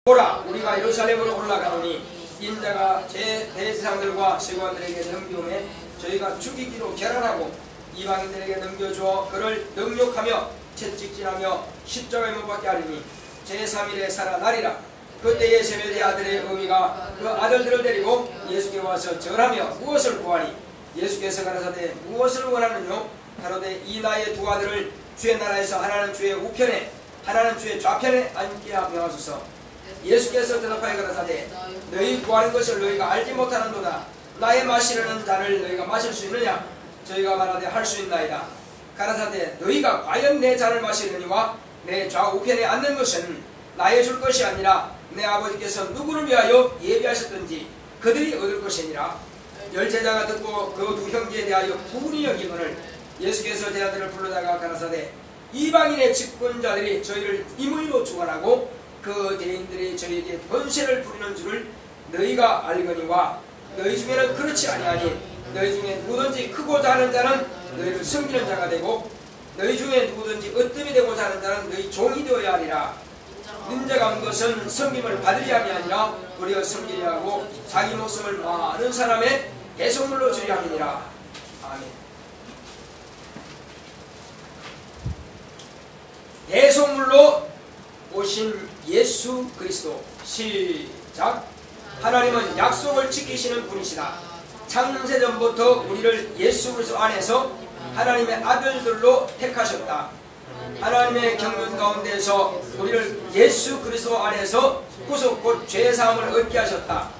보라, 우리가 예루살렘으로 올라가노니 인자가 제 대제사장들과 세관들에게 넘겨오매 저희가 죽이기로 결단하고 이방인들에게 넘겨주어 그를 능욕하며 채찍질하며 십자가에 못 박게 하리니 제3일에 살아나리라. 그때에 세베대 아들의 어미가 그 아들들을 데리고 예수께 와서 절하며 무엇을 구하니 예수께서 가라사대 무엇을 원하느뇨? 가로되 이 나의 두 아들을 주의 나라에서 하나는 주의 우편에 하나는 주의 좌편에 앉게 하며 하소서. 예수께서 대답하여 가라사대 너희 구하는 것을 너희가 알지 못하는도다. 나의 마시려는 잔을 너희가 마실 수 있느냐? 저희가 말하되 할 수 있나이다. 가라사대 너희가 과연 내 잔을 마시려니와 내 좌우편에 앉는 것은 나의 줄 것이 아니라 내 아버지께서 누구를 위하여 예비하셨든지 그들이 얻을 것이니라. 열제자가 듣고 그 두 형제에 대하여 분이 여기거늘 예수께서 제 아들을 불러다가 가라사대 이방인의 집권자들이 저희를 임의로 주관하고 그 대인들이 저희에게 번세를 부리는 줄을 너희가 알거니와 너희 중에는 그렇지 아니하니 너희 중에 누구든지 크고자 하는 자는 너희를 섬기는 자가 되고 너희 중에 누구든지 으뜸이 되고자 하는 자는 너희 종이 되어야 하리라. 인자가 온 것은 섬김을 받으려 함이 아니라 도리어 섬기려 하고 자기 목숨을 많은 사람의 대속물로 주려 함이니라. 아멘. 대속물로 오신 예수 그리스도. 시작. 하나님은 약속을 지키시는 분이시다. 창세전부터 우리를 예수 그리스도 안에서 하나님의 아들들로 택하셨다. 하나님의 경륜 가운데서 우리를 예수 그리스도 안에서 구속 곧 죄사함을 얻게 하셨다.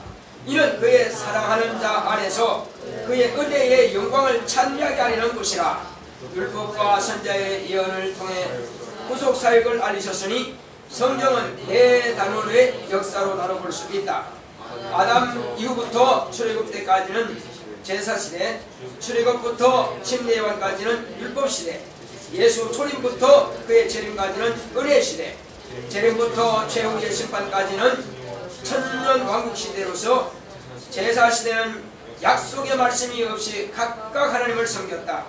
이는 그의 사랑하는 자 안에서 그의 은혜의 영광을 찬미하게 하려는 것이라. 율법과 선자의 예언을 통해 구속 사역을 알리셨으니 성경은 대단원의 역사로 다뤄볼 수 있다. 아담 이후부터 출애굽 때까지는 제사시대, 출애굽부터 침례요한까지는 율법시대, 예수 초림부터 그의 재림까지는 은혜시대, 재림부터 최후의 심판까지는 천년 왕국시대로서 제사시대는 약속의 말씀이 없이 각각 하나님을 섬겼다.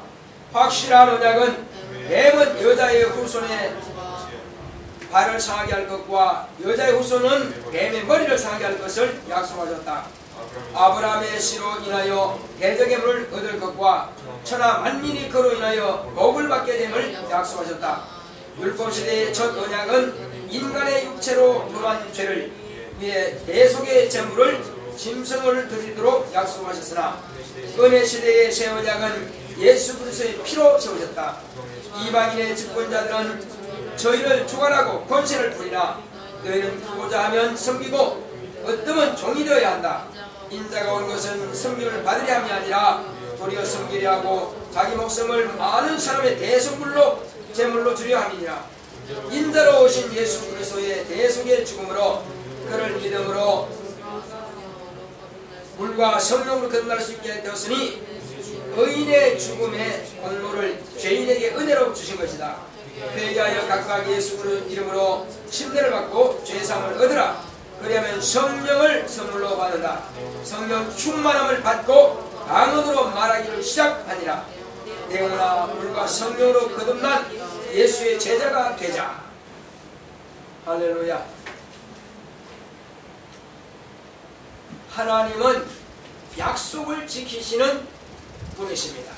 확실한 언약은 뱀은 여자의 후손에 발을 상하게 할 것과 여자의 후손은 뱀의 머리를 상하게 할 것을 약속하셨다. 아브라함의 씨로 인하여 대적의 물을 얻을 것과 천하 만민이 그로 인하여 복을 받게 됨을 약속하셨다. 율법시대의 첫 언약은 인간의 육체로 범한 죄를 위해 대속의 제물을 짐승을 드리도록 약속하셨으나 은혜시대의 새 언약은 예수 그리스도의 피로 세우셨다. 이방인의 집권자들은 저희를 주관하고 권세를 부리나 너희는 크고자 하면 섬기고 어뜸은 종이 되어야 한다. 인자가 온 것은 섬김을 받으려 함이 아니라 도리어 섬기려 하고 자기 목숨을 많은 사람의 대속물로 제물로 주려 함이니라. 인자로 오신 예수 그리스도의 대속의 죽음으로 그를 믿음으로 물과 성령으로 거듭날 수 있게 되었으니 의인의 죽음의 공로를 죄인에게 은혜로 주신 것이다. 회개하여 각각 예수 그리스도 이름으로 침례를 받고 죄사함을 얻으라. 그리하면 성령을 선물로 받는다. 성령 충만함을 받고 방언으로 말하기를 시작하니라. 내용나 물과 성령으로 거듭난 예수의 제자가 되자. 할렐루야. 하나님은 약속을 지키시는 분이십니다.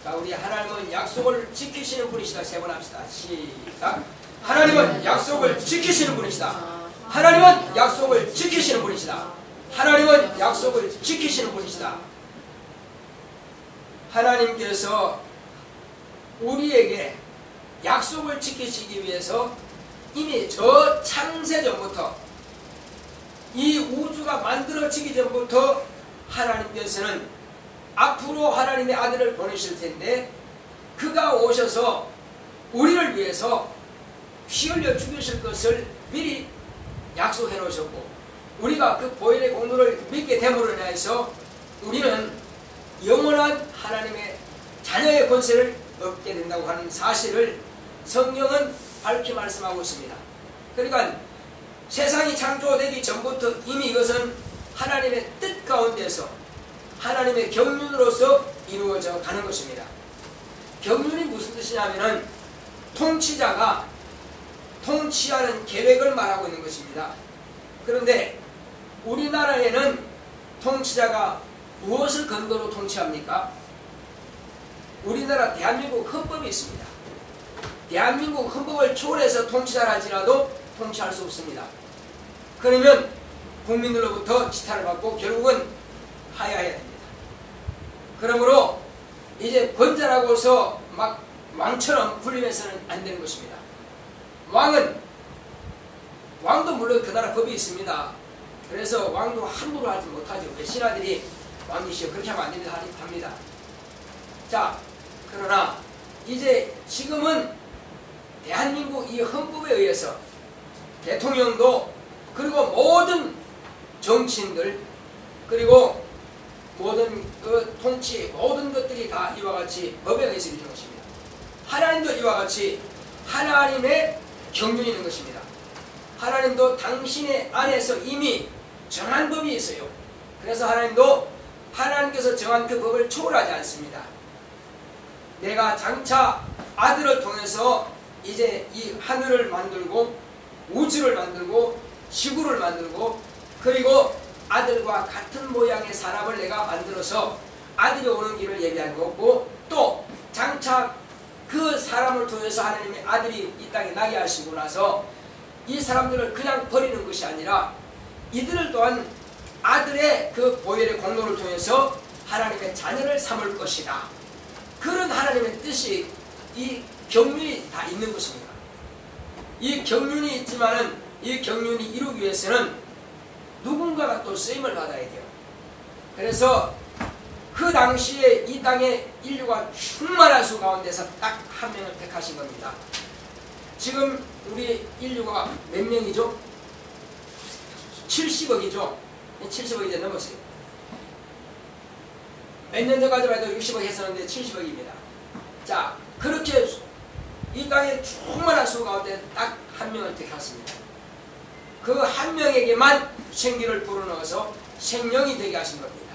자, 우리 하나님은 약속을 지키시는 분이시다. 세 번 합시다. 시작. 하나님은 약속을 지키시는 분이시다. 하나님은 약속을 지키시는 분이시다. 하나님은 약속을 지키시는 분이시다. 하나님께서 우리에게 약속을 지키시기 위해서 이미 저 창세전부터 이 우주가 만들어지기 전부터 하나님께서는 앞으로 하나님의 아들을 보내실 텐데 그가 오셔서 우리를 위해서 피 흘려 죽으실 것을 미리 약속해 놓으셨고 우리가 그 보혈의 공로를 믿게 됨으로 인해서 우리는 영원한 하나님의 자녀의 권세를 얻게 된다고 하는 사실을 성경은 밝히 말씀하고 있습니다. 그러니까 세상이 창조되기 전부터 이미 이것은 하나님의 뜻 가운데서 하나님의 경륜으로서 이루어져 가는 것입니다. 경륜이 무슨 뜻이냐면은 통치자가 통치하는 계획을 말하고 있는 것입니다. 그런데 우리나라에는 통치자가 무엇을 근거로 통치합니까? 우리나라 대한민국 헌법이 있습니다. 대한민국 헌법을 초월해서 통치자를 할지라도 통치할 수 없습니다. 그러면 국민들로부터 지탄을 받고 결국은 하야해야 됩니다. 그러므로 이제 권자라고 해서 막 왕처럼 불리면서는 안 되는 것입니다. 왕도 물론 그 나라 법이 있습니다. 그래서 왕도 함부로 하지 못하죠. 신하들이 왕이시여 그렇게 하면 안 됩니다 합니다. 자, 그러나 이제 지금은 대한민국 이 헌법에 의해서 대통령도 그리고 모든 정치인들 그리고 모든 그 통치 모든 것들이 다 이와 같이 법에 의해서 이루어진 것입니다. 하나님도 이와 같이 하나님의 경륜이 있는 것입니다. 하나님도 당신의 안에서 이미 정한 법이 있어요. 그래서 하나님도 하나님께서 정한 그 법을 초월하지 않습니다. 내가 장차 아들을 통해서 이제 이 하늘을 만들고 우주를 만들고 지구를 만들고 그리고 아들과 같은 모양의 사람을 내가 만들어서 아들이 오는 길을 예비한 거고 또 장차 그 사람을 통해서 하나님의 아들이 이 땅에 나게 하시고 나서 이 사람들을 그냥 버리는 것이 아니라 이들을 또한 아들의 그 보혈의 공로를 통해서 하나님의 자녀를 삼을 것이다. 그런 하나님의 뜻이 이 경륜이 다 있는 것입니다. 이 경륜이 있지만은 이 경륜이 이루기 위해서는 누군가가 또 쓰임을 받아야 돼요. 그래서 그 당시에 이 땅에 인류가 충만한 수 가운데서 딱 한 명을 택하신 겁니다. 지금 우리 인류가 몇 명이죠? 70억이죠. 70억이 이제 넘었어요. 몇 년 전까지만 해도 60억 했었는데 70억입니다. 자, 그렇게 이 땅에 충만한 수 가운데 딱 한 명을 택했습니다. 그 한 명에게만 생기를 불어넣어서 생명이 되게 하신 겁니다.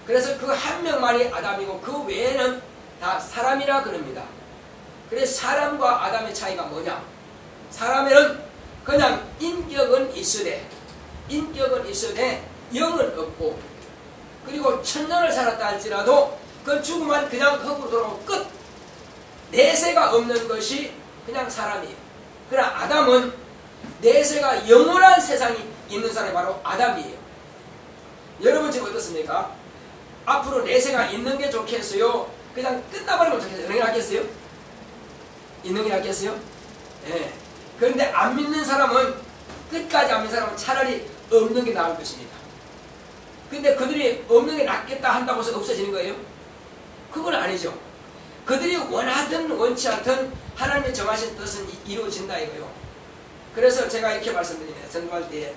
그래서 그 한 명만이 아담이고 그 외에는 다 사람이라 그럽니다. 그래서 사람과 아담의 차이가 뭐냐? 사람에는 그냥 인격은 있으되 영은 없고 그리고 천년을 살았다 할지라도 그 죽으면 그냥 흙으로 돌아오고 끝. 내세가 없는 것이 그냥 사람이에요. 그러나 아담은 내세가 영원한 세상이 있는 사람이 바로 아담이에요. 여러분 지금 어떻습니까? 앞으로 내세가 있는 게 좋겠어요? 그냥 끝나버리면 좋겠어요? 있는 게 낫겠어요? 있는 게 낫겠어요? 예. 그런데 안 믿는 사람은 끝까지 안 믿는 사람은 차라리 없는 게 나을 것입니다. 근데 그들이 없는 게 낫겠다 한다고 해서 없어지는 거예요? 그건 아니죠. 그들이 원하든 원치 않든 하나님의 정하신 뜻은 이루어진다 이거요. 그래서 제가 이렇게 말씀드립니다. 전도할 때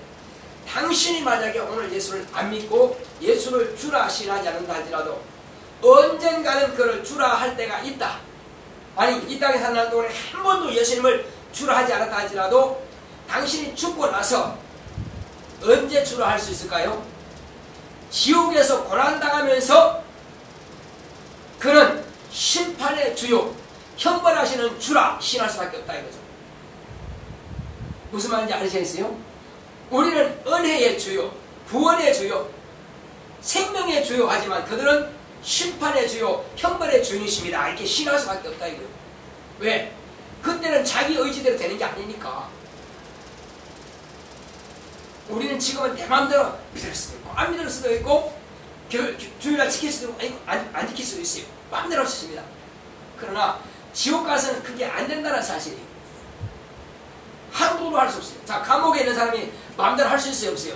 당신이 만약에 오늘 예수를 안 믿고 예수를 주라 신하지 않는다 할지라도 언젠가는 그를 주라 할 때가 있다. 아니 이 땅에 사는 날 동안에 한 번도 예수님을 주라 하지 않았다 할지라도 당신이 죽고 나서 언제 주라 할 수 있을까요? 지옥에서 고난당하면서 그는 심판의 주요 형벌하시는 주라 신할 수밖에 없다 이거죠. 무슨 말인지 아시겠어요? 우리는 은혜의 주요, 구원의 주요, 생명의 주요 하지만 그들은 심판의 주요, 형벌의 주인이십니다. 이렇게 신할 수밖에 없다 이거예요. 왜? 그때는 자기 의지대로 되는 게 아니니까. 우리는 지금은 내 마음대로 믿을 수도 있고 안 믿을 수도 있고 주일날 지킬 수도 있고 안 지킬 수도 있어요. 마음대로 하십니다. 그러나 지옥 가서는 그게 안 된다는 사실이에요. 함부로 할 수 없어요. 자, 감옥에 있는 사람이 마음대로 할 수 있어요? 없어요?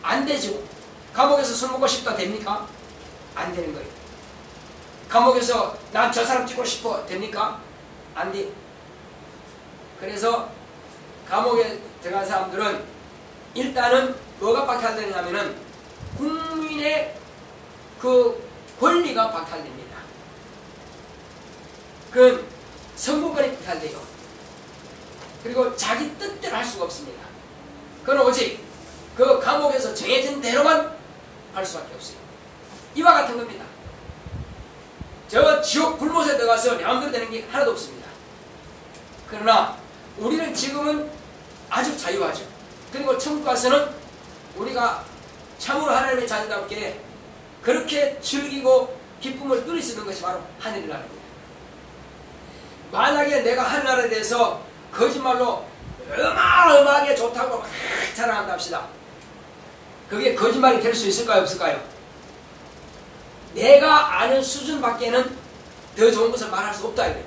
안 되죠. 감옥에서 술 먹고 싶다 됩니까? 안 되는 거예요. 감옥에서 난 저 사람 찍고 싶어 됩니까? 안 돼요. 그래서 감옥에 들어간 사람들은 일단은 뭐가 박탈되냐면은 국민의 그 권리가 박탈됩니다. 그 선거권이 박탈돼요. 그리고 자기 뜻대로 할 수가 없습니다. 그건 오직 그 감옥에서 정해진 대로만 할 수밖에 없어요. 이와 같은 겁니다. 저 지옥 불못에 들어가서 내 마음대로 되는 게 하나도 없습니다. 그러나 우리는 지금은 아주 자유하죠. 그리고 그리고 천국 가서는 우리가 참으로 하나님의 자녀답게 그렇게 즐기고 기쁨을 누릴 수 있는 것이 바로 하늘이라는 거예요. 만약에 내가 하늘나라에 대해서 거짓말로 어마어마하게 좋다고 막 자랑한다 합시다. 그게 거짓말이 될 수 있을까요? 없을까요? 내가 아는 수준밖에는 더 좋은 것을 말할 수 없다 이거예요.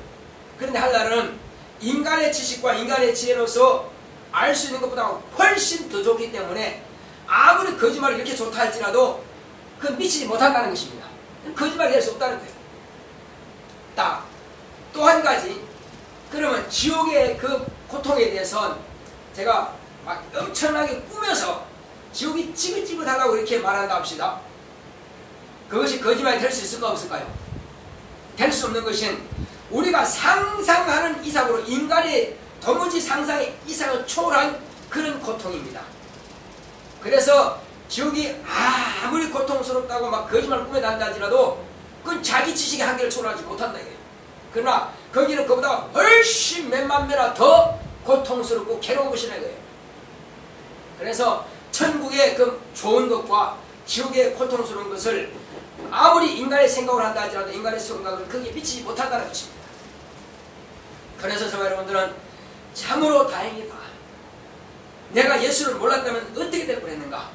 그런데 하늘나라는 인간의 지식과 인간의 지혜로서 알 수 있는 것보다 훨씬 더 좋기 때문에 아무리 거짓말이 이렇게 좋다 할지라도 그건 미치지 못한다는 것입니다. 거짓말이 될 수 없다는 거예요. 또 한 가지, 그러면 지옥의 그 고통에 대해서는 제가 막 엄청나게 꾸며서 지옥이 찌긋찌긋하다고 이렇게 말한다 합시다. 그것이 거짓말이 될 수 있을까 없을까요? 될 수 없는 것은 우리가 상상하는 이상으로 인간의 도무지 상상의 이상을 초월한 그런 고통입니다. 그래서 지옥이 아무리 고통스럽다고 막 거짓말을 꾸며낸다 할지라도 그건 자기 지식의 한계를 초월하지 못한다 이거예요. 그러나 거기는 그보다 훨씬 몇만 배나 더 고통스럽고 괴로운 것이라 이거예요. 그래서 천국의 그 좋은 것과 지옥의 고통스러운 것을 아무리 인간의 생각을 한다 할지라도 인간의 생각을 거기에 미치지 못한다는 것입니다. 그래서 저와 여러분들은 참으로 다행이다. 내가 예수를 몰랐다면 어떻게 될 뻔했는가.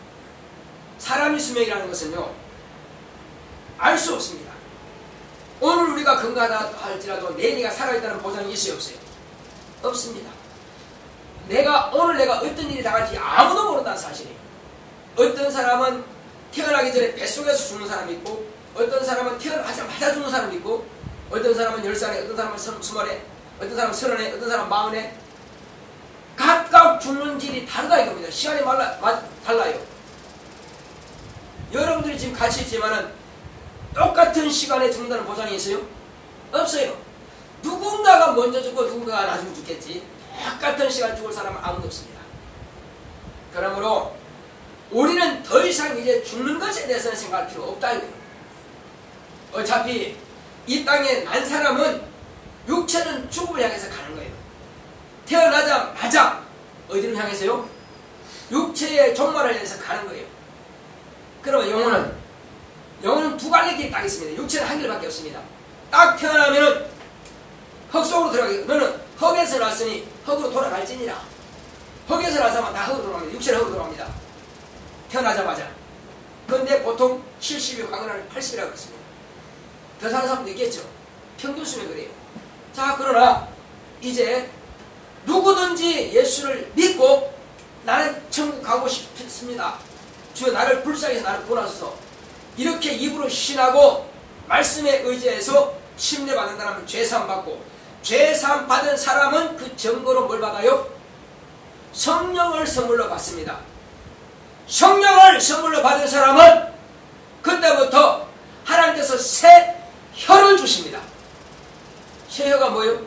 사람의 수명이라는 것은요, 알 수 없습니다. 오늘 우리가 건강하다 할지라도 내일이가 살아있다는 보장이 있어요 없어요? 없습니다. 오늘 내가 어떤 일이 당할지 아무도 모른다는 사실이에요. 어떤 사람은 태어나기 전에 뱃속에서 죽는 사람이 있고, 어떤 사람은 태어나자마자 죽는 사람이 있고, 어떤 사람은 10살에, 어떤 사람은 20에, 어떤 사람은 30에, 어떤 사람은 40에 각각 죽는 길이 다르다 이겁니다. 시간이 달라요. 여러분들이 지금 같이 있지만은 똑같은 시간에 죽는다는 보장이 있어요? 없어요. 누군가가 먼저 죽고 누군가가 나중에 죽겠지. 똑같은 시간에 죽을 사람은 아무도 없습니다. 그러므로 우리는 더 이상 이제 죽는 것에 대해서는 생각할 필요 없다 이거예요. 어차피 이 땅에 난 사람은 육체는 죽음을 향해서 가는 거예요. 태어나자마자 어디를 향해서요? 육체의 종말을 향해서 가는 거예요. 그러면 영혼은 두 갈래 길이 딱 있습니다. 육체는 한 길밖에 없습니다. 딱 태어나면은 흙 속으로 들어가게. 너는 흙에서 났으니 흙으로 돌아갈지니라. 흙에서 나서면 다 흙으로 돌아갑니다. 육체는 흙으로 돌아갑니다. 태어나자마자. 그런데 보통 70이 강건하는 80이라고 했습니다. 더 사는 사람도 있겠죠. 평균 수면 그래요. 자, 그러나 이제 누구든지 예수를 믿고 나는 천국 가고 싶습니다. 주여 나를 불쌍히 해서 나를 구원하소서. 이렇게 입으로 신하고 말씀에 의지해서 침례받는 사람은 죄사함 받고, 죄사함 받은 사람은 그 증거로 뭘 받아요? 성령을 선물로 받습니다. 성령을 선물로 받은 사람은 그때부터 하나님께서 새 혀를 주십니다. 새 혀가 뭐예요?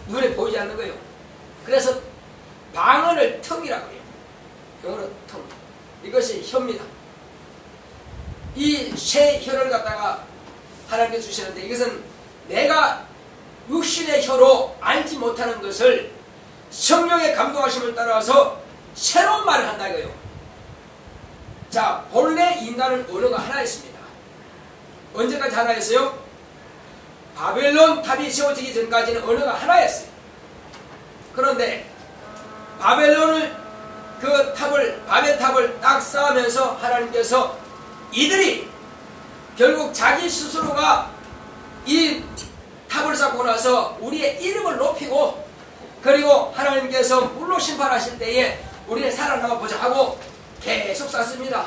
눈에 보이지 않는 거예요. 그래서 방언을 텅이라고 해요. 영어로 텅. 이것이 혀입니다. 이 새 혀를 갖다가 하나님께서 주시는데, 이것은 내가 육신의 혀로 알지 못하는 것을 성령의 감동하심을 따라서 새로운 말을 한다 이거예요. 자, 본래 인간은 언어가 하나였습니다. 언제까지 하나였어요? 바벨론 탑이 세워지기 전까지는 언어가 하나였어요. 그런데 바벨탑을 딱 쌓으면서 하나님께서 이들이 결국 자기 스스로가 이 탑을 쌓고 나서 우리의 이름을 높이고, 그리고 하나님께서 물로 심판하실 때에 우리는 살아남아 보자 하고 계속 쌓습니다.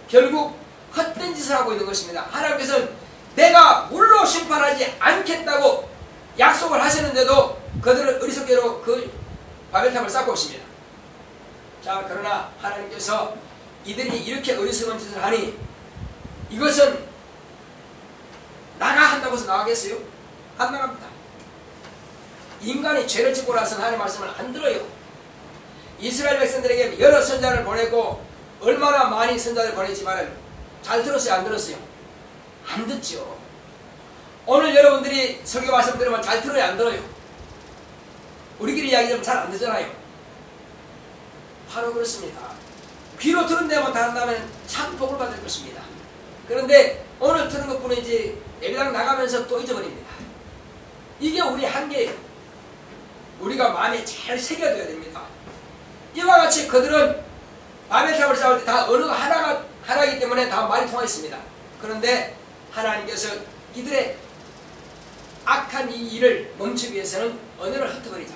결국 헛된 짓을 하고 있는 것입니다. 하나님께서는 내가 물로 심판하지 않겠다고 약속을 하시는데도 그들은 어리석게로 그 바벨탑을 쌓고 있습니다. 자, 그러나 하나님께서 이들이 이렇게 어리석은 짓을 하니 이것은 나가 한다고 해서 나가겠어요? 안 나갑니다. 인간이 죄를 짓고 나서는 하나님의 말씀을 안 들어요. 이스라엘 백성들에게 여러 선자를 보내고 얼마나 많이 선자를 보냈지만 잘 들었어요? 안 들었어요? 안 듣죠. 오늘 여러분들이 설교 말씀 들으면 잘 들어요? 안 들어요? 우리끼리 이야기하면 잘 안 듣잖아요. 바로 그렇습니다. 귀로 들은 데만 다 한다면 참 복을 받을 것입니다. 그런데 오늘 들은 것뿐이지 예배당 나가면서 또 잊어버립니다. 이게 우리 한계예요. 우리가 마음에 잘 새겨둬야 됩니다. 이와 같이 그들은 바벨탑을 쌓을 때 다 언어가 하나이기 때문에 다 말이 통했습니다. 그런데 하나님께서 이들의 악한 이 일을 멈추기 위해서는 언어를 흩어버리자.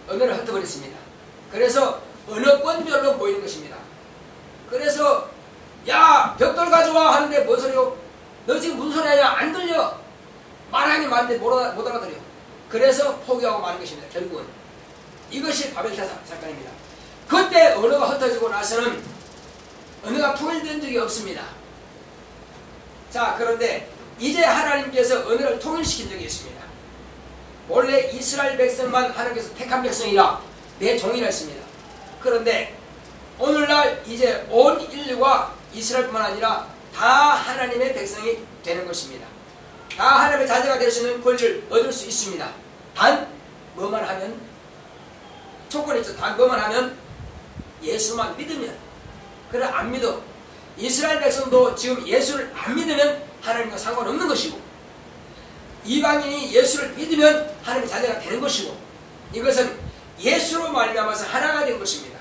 언어를 흩어버렸습니다. 그래서 언어권별로 모이는 것입니다. 그래서 야 벽돌 가져와 하는데 뭔 소리요? 너 지금 무슨 소리 하냐? 안 들려. 말하긴 말인데 못 알아들여. 그래서 포기하고 마는 것입니다. 결국은 이것이 바벨탑 사건입니다. 그때 언어가 흩어지고 나서는 언어가 통일된 적이 없습니다. 자, 그런데 이제 하나님께서 언어를 통일시킨 적이 있습니다. 원래 이스라엘 백성만 하나님께서 택한 백성이라 내 종이라 했습니다. 그런데 오늘날 이제 온 인류가 이스라엘뿐만 아니라 다 하나님의 백성이 되는 것입니다. 다 하나님의 자녀가 될 수 있는 권리를 얻을 수 있습니다. 단 뭐만 하면, 조건이 있죠. 단 뭐만 하면 예수만 믿으면. 그래 안 믿어. 이스라엘 백성도 지금 예수를 안 믿으면 하나님과 상관없는 것이고, 이방인이 예수를 믿으면 하나님의 자녀가 되는 것이고, 이것은 예수로 말미암아서 하나가 된 것입니다.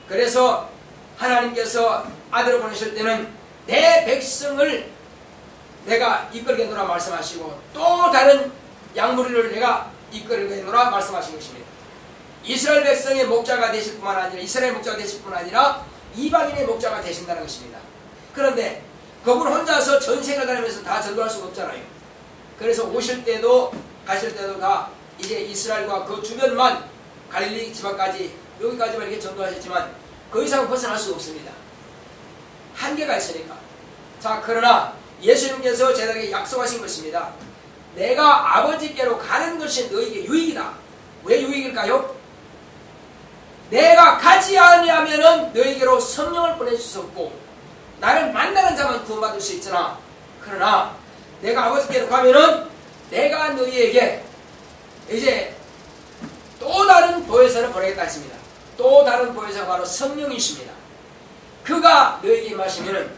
그래서 하나님께서 아들을 보내실 때는 내 백성을 내가 이끌게노라 말씀하시고, 또 다른 양무리를 내가 이끌게노라 말씀하신 것입니다. 이스라엘 백성의 목자가 되실 뿐만 아니라, 이스라엘 목자가 되실 뿐만 아니라 이방인의 목자가 되신다는 것입니다. 그런데 그분 혼자서 전 세계를 다니면서 다 전도할 수가 없잖아요. 그래서 오실 때도 가실 때도 다 이제 이스라엘과 그 주변만, 갈릴리 지방까지 여기까지만 이렇게 전도하셨지만 그 이상은 벗어날 수가 없습니다. 한계가 있으니까. 자, 그러나 예수님께서 제자에게 약속하신 것입니다. 내가 아버지께로 가는 것이 너에게 유익이다. 왜 유익일까요? 내가 가지 아니하면은 너에게로 성령을 보내줄 수 없고, 나를 만나는 자만 구원받을 수 있잖아. 그러나 내가 아버지께로 가면은 내가 너희에게 이제 또 다른 보혜사를 보내겠다 했습니다. 또 다른 보혜사가 바로 성령이십니다. 그가 너에게 임하시면은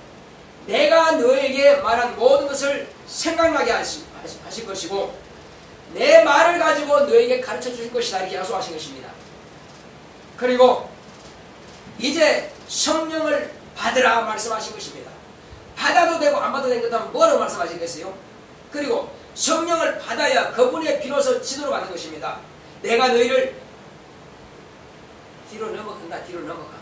내가 너에게 말한 모든 것을 생각나게 하실 것이고, 내 말을 가지고 너에게 가르쳐 주실 것이다, 이렇게 약속하신 것입니다. 그리고 이제 성령을 받으라 말씀하신 것입니다. 받아도 되고 안 받아도 되는 것은 뭐라고 말씀하시겠어요? 그리고 성령을 받아야 그분의 비로소 지도를 받는 것입니다. 내가 너희를 뒤로 넘어가.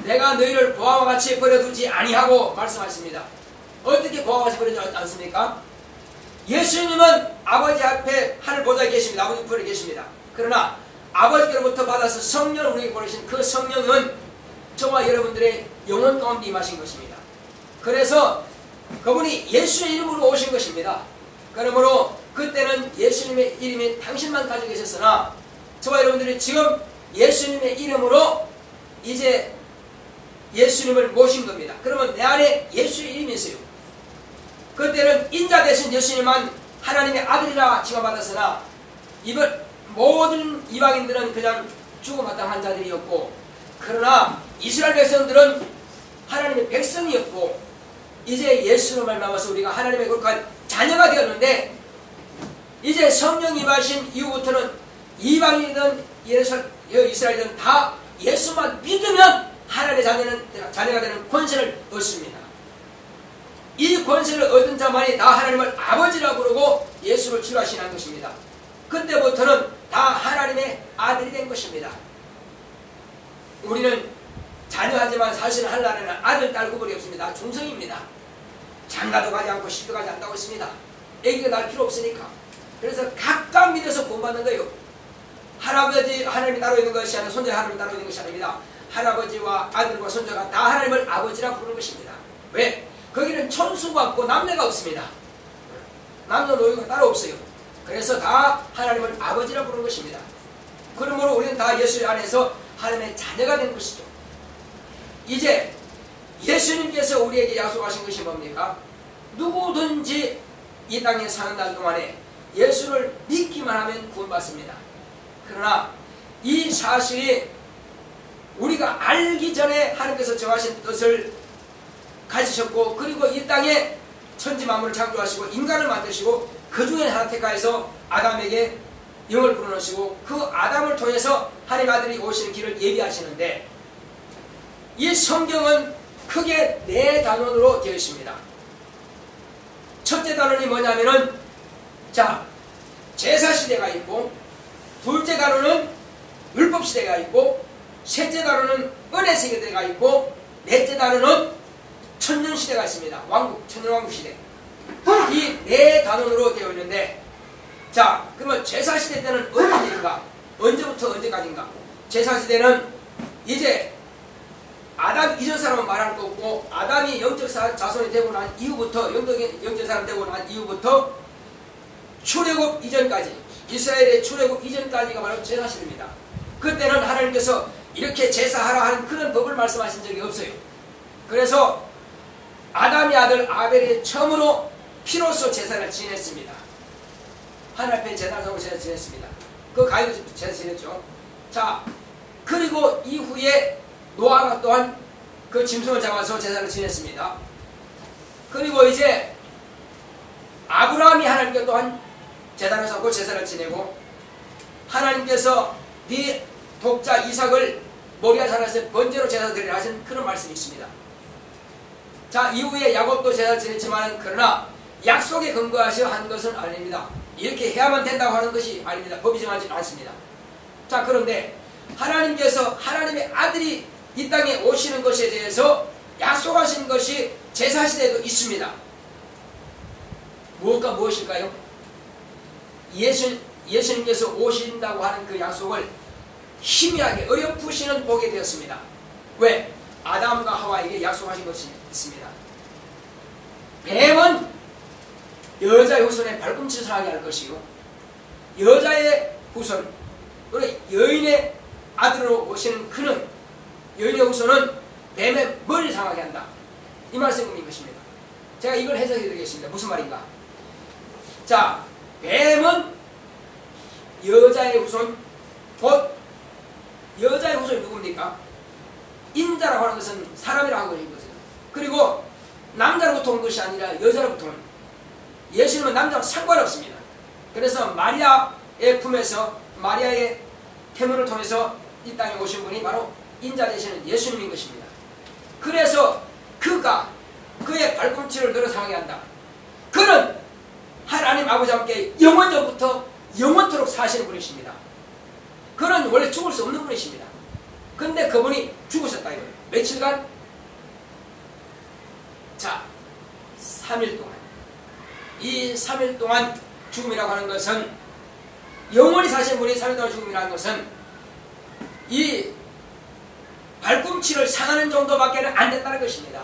내가 너희를 보아와 같이 버려두지 아니하고 말씀하십니다. 어떻게 보아와 같이 버려두지 않습니까? 예수님은 아버지 앞에 하늘 보좌에 계십니다. 아버지 편에 계십니다. 그러나 아버지께로부터 받아서 성령을 우리에게 보내신 그 성령은 저와 여러분들의 영혼 가운데 임하신 것입니다. 그래서 그분이 예수의 이름으로 오신 것입니다. 그러므로 그때는 예수님의 이름이 당신만 가지고 계셨으나 저와 여러분들이 지금 예수님의 이름으로 이제 예수님을 모신 겁니다. 그러면 내 안에 예수의 이름이 있어요. 그때는 인자 대신 예수님만 하나님의 아들이라 칭함받았으나 모든 이방인들은 그냥 죽음마땅한 자들이었고, 그러나 이스라엘 백성들은 하나님의 백성이었고, 이제 예수로 말미암아서 우리가 하나님의 거룩한 자녀가 되었는데, 이제 성령이 임하신 이후부터는 이방인이든 이스라엘이든 다 예수만 믿으면 하나님의 자녀가 되는 권세를 얻습니다. 이 권세를 얻은 자만이 다 하나님을 아버지라고 부르고 예수를 주라 신한 것입니다. 그때부터는 다 하나님의 아들이 된 것입니다. 우리는 자녀하지만 사실은 하나님은 아들, 딸 구분이 없습니다. 중성입니다. 장가도 가지 않고 시도 가지 않다고 했습니다. 애기가 날 필요 없으니까. 그래서 각각 믿어서 구원받는 거예요. 할아버지 하나님이 따로 있는 것이 아니라 손자 하나님이 따로 있는 것이 아닙니다. 할아버지와 아들과 손자가 다 하나님을 아버지라 부르는 것입니다. 왜? 거기는 천수가 없고 남매가 없습니다. 남녀노소가 따로 없어요. 그래서 다 하나님을 아버지라 부르는 것입니다. 그러므로 우리는 다 예수 안에서 하나님의 자녀가 된 것이죠. 이제 예수님께서 우리에게 약속하신 것이 뭡니까? 누구든지 이 땅에 사는 날 동안에 예수를 믿기만 하면 구원받습니다. 그러나 이 사실이 우리가 알기 전에 하나님께서 정하신 뜻을 가지셨고, 그리고 이 땅에 천지 만물을 창조하시고 인간을 만드시고 그 중에 하나 택하여서 아담에게 영을 불어넣으시고 그 아담을 통해서 하나님 아들이 오시는 길을 예비하시는데, 이 성경은 크게 네 단원으로 되어 있습니다. 첫째 단원이 뭐냐면은, 자, 제사시대가 있고, 둘째 단원은 율법시대가 있고, 셋째 단원은 은혜시대가 있고, 넷째 단원은 천년시대가 있습니다. 왕국, 천년왕국시대. 이 네 단원으로 되어 있는데, 자, 그러면 제사시대 때는 어떤 일인가? 언제부터 언제까지인가? 제사시대는 이제 아담 이전 사람은 말할 거 없고, 아담이 영적 자손이 되고 난 이후부터, 영적 사람 되고 난 이후부터 출애굽 이전까지, 이스라엘의 출애굽 이전까지가 바로 제사시대입니다. 그때는 하나님께서 이렇게 제사하라 하는 그런 법을 말씀하신 적이 없어요. 그래서 아담의 아들 아벨이 처음으로 피로써 제사를 지냈습니다. 하나님 앞에 제사하고 제사 지냈습니다. 그 가인도 제사 지냈죠. 자, 그리고 이후에 노아가 또한 그 짐승을 잡아서 제사를 지냈습니다. 그리고 이제 아브라함이 하나님께 또한 제단을 쌓고 제사를 지내고, 하나님께서 네 독자 이삭을 모리아 산에서 번제로 제사 드리라 하신 그런 말씀이 있습니다. 자, 이후에 야곱도 제사를 지냈지만, 그러나 약속에 근거하셔 한 것은 아닙니다. 이렇게 해야만 된다고 하는 것이 아닙니다. 법이 정하지 않습니다. 자, 그런데 하나님께서 하나님의 아들이 이 땅에 오시는 것에 대해서 약속하신 것이 제사시대에도 있습니다. 무엇과 무엇일까요? 예수님께서 오신다고 하는 그 약속을 희미하게 어렴풋이는 보게 되었습니다. 왜? 아담과 하와에게 약속하신 것이 있습니다. 뱀은 여자의 후손의 발꿈치를 상하게 할 것이요, 여자의 후손, 그리고 여인의 아들로 오시는 그는, 여인의 후손은 뱀의 머리를 상하게 한다. 이 말씀인 것입니다. 제가 이걸 해석해 드리겠습니다. 무슨 말인가? 자, 뱀은 여자의 후손, 곧 여자의 후손이 누굽니까? 인자라고 하는 것은 사람이라고 하는 것이거든요. 그리고 남자로부터 온 것이 아니라 여자로부터 온, 예수님은 남자와 상관없습니다. 그래서 마리아의 품에서, 마리아의 태문을 통해서 이 땅에 오신 분이 바로 인자 되시는 예수님인 것입니다. 그래서 그가 그의 발꿈치를 들어 상하게 한다. 그는 하나님 아버지와 함께 영원전부터 영원토록 사시는 분이십니다. 그는 원래 죽을 수 없는 분이십니다. 근데 그분이 죽으셨다 이거예요. 며칠간? 자, 3일 동안. 이 3일 동안 죽음이라고 하는 것은, 영원히 사신 분이 3일 동안 죽음이라는 것은 이 발꿈치를 상하는 정도밖에 안 됐다는 것입니다.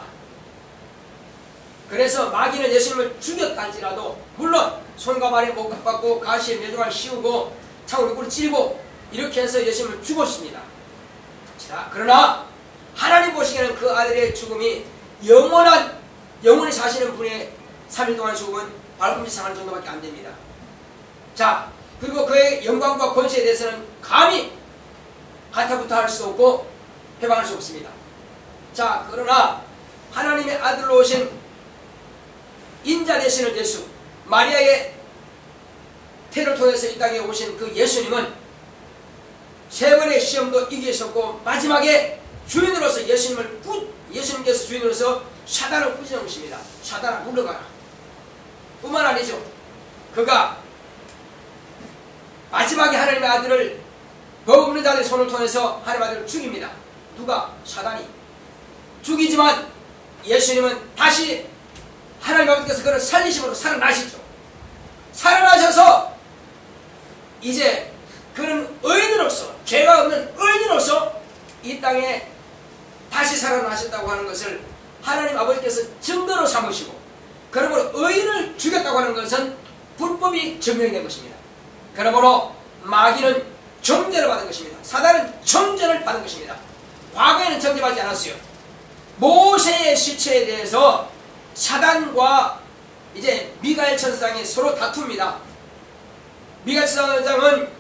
그래서 마귀는 예수님을 죽였다 할지라도, 물론 손과 발에 못 받고 가시에 뇌종을 씌우고 창으로 꿀을 찌르고 이렇게 해서 예수님을 죽었습니다. 자, 그러나 하나님 보시기에는 그 아들의 죽음이 영원히 사시는 분의 3일 동안 죽음은 발꿈치 상하는 정도밖에 안 됩니다. 자, 그리고 그의 영광과 권세에 대해서는 감히 가타부터 할 수 없고 해방할 수 없습니다. 자, 그러나 하나님의 아들로 오신 인자 되시는 예수, 마리아의 태를 통해서 이 땅에 오신 그 예수님은 세 번의 시험도 이기셨고, 마지막에 주인으로서 예수님께서 주인으로서 사단을 꾸짖는 것입니다. 사단아 물러가라. 뿐만 아니죠, 그가 마지막에 하나님의 아들을, 법 없는 자들의 손을 통해서 하나님의 아들을 죽입니다. 누가? 사단이 죽이지만 예수님은 다시 하나님 아버지께서 그를 살리심으로 살아나시죠. 살아나셔서 이제 그는 의인으로서, 죄가 없는 의인으로서 이 땅에 다시 살아나셨다고 하는 것을 하나님 아버지께서 증거로 삼으시고, 그러므로 의인을 죽였다고 하는 것은 불법이 증명된 것입니다. 그러므로 마귀는 정죄를 받은 것입니다. 사단은 정죄를 받은 것입니다. 과거에는 정죄받지 않았어요. 모세의 시체에 대해서 사단과 이제 미가엘 천사장이 서로 다툽니다. 미가엘 천사장은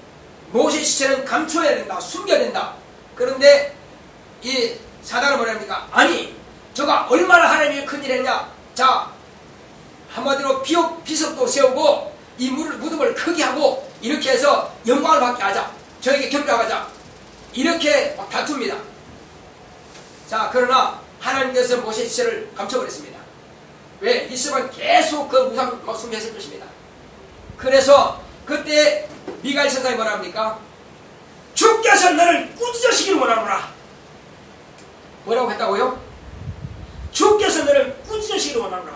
모세 시체는 감춰야 된다, 숨겨야 된다. 그런데 이 사단은 뭐랍니까? 아니 저가 얼마나 하나님이 큰일 했냐. 자 한마디로 비석도 세우고 이 무덤을 크게 하고 이렇게 해서 영광을 받게 하자. 저에게 경배하자. 이렇게 막 다툽니다. 자 그러나 하나님께서 모세의 지체를 감춰버렸습니다. 왜? 있으면 계속 그 우상 숭배했을 것입니다. 그래서 그때 미가엘 천사가 뭐라 합니까? 주께서 너를 꾸짖으시기를 원하노라. 뭐라고 했다고요? 주께서 너를 꾸짖으시기를 원하노라.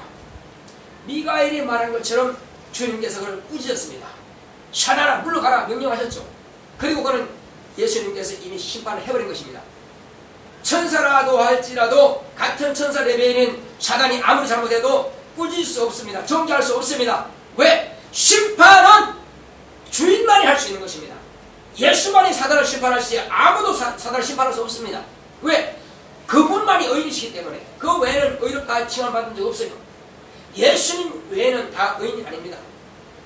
미가엘이 말한 것처럼 주님께서 그를 꾸짖었습니다. 사단아 물러가라 명령하셨죠. 그리고 그는 예수님께서 이미 심판을 해버린 것입니다. 천사라도 할지라도 같은 천사 레벨인 사단이 아무리 잘못해도 꾸짖을 수 없습니다. 정죄할 수 없습니다. 왜? 심판은 주인만이 할 수 있는 것입니다. 예수만이 사단을 심판하시지 아무도 사단을 심판할 수 없습니다. 왜? 그분만이 의인이시기 때문에. 그 외에는 의롭다 칭함받은 적 없어요. 예수님 외에는 다 의인이 아닙니다.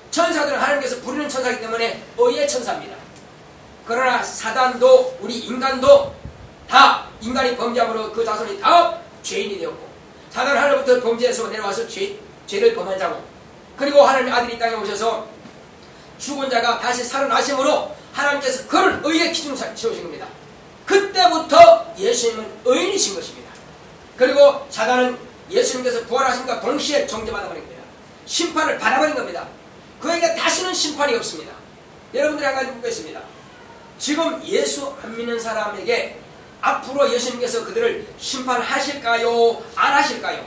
천사들은 하나님께서 부르는 천사이기 때문에 의의 천사입니다. 그러나 사단도 우리 인간도 다 인간이 범죄함으로 그 자손이 다 죄인이 되었고, 사단은 하늘부터 범죄에서 내려와서 죄를 범한 자고, 그리고 하나님의 아들이 이 땅에 오셔서 죽은 자가 다시 살아나심으로 하나님께서 그를 의의 기준으로 세우신 겁니다. 그때부터 예수님은 의인이신 것입니다. 그리고 사단은 예수님께서 부활하심과 동시에 정죄받아버린 겁니다. 심판을 받아버린 겁니다. 그에게 다시는 심판이 없습니다. 여러분들이 한 가지 묻겠습니다. 지금 예수 안 믿는 사람에게 앞으로 예수님께서 그들을 심판하실까요? 안 하실까요?